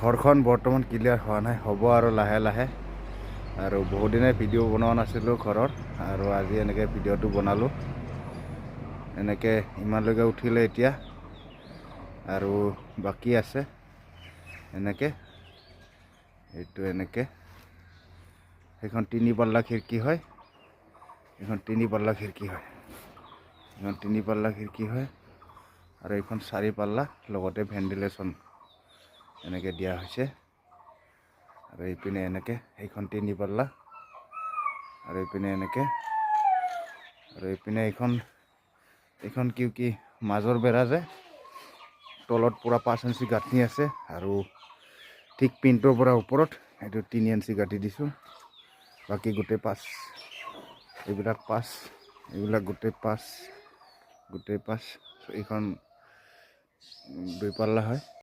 ঘৰখন বৰ্তমান ক্লিয়াৰ হোৱা নাই, হ'ব আৰু লাহে লাহে। আৰু বহুত দিনে ভিডিঅ' বনোৱা নাছিলোঁ ঘৰৰ, আৰু আজি এনেকৈ ভিডিঅ'টো বনালোঁ। এনেকৈ ইমানলৈকে উঠিলে এতিয়া, আৰু বাকী আছে এনেকৈ। এইটো এনেকৈ, সেইখন 3 পাল্লা খিৰিকী হয়, এইখন 3 পাল্লা খিৰিকী হয়, এইখন 3 পাল্লা খিৰিকী হয়, আৰু এইখন 4 পাল্লা, লগতে ভেণ্টিলেশ্যন এনেকৈ দিয়া হৈছে। আৰু এইপিনে এনেকৈ, এইখন 3 পাল্লা, আৰু এইপিনে এনেকৈ, আৰু এইপিনে এইখন কি মাজৰ বেৰা যে, তলত পূৰা 5 ইঞ্চি গাঁঠনি আছে, আৰু ঠিক পিনটোৰ পৰা ওপৰত এইটো 3 ইঞ্চি গাঁঠি দিছোঁ। বাকী গোটেই 5, এইবিলাক 5, এইবিলাক গোটেই 5, এইখন 2 পাল্লা হয়।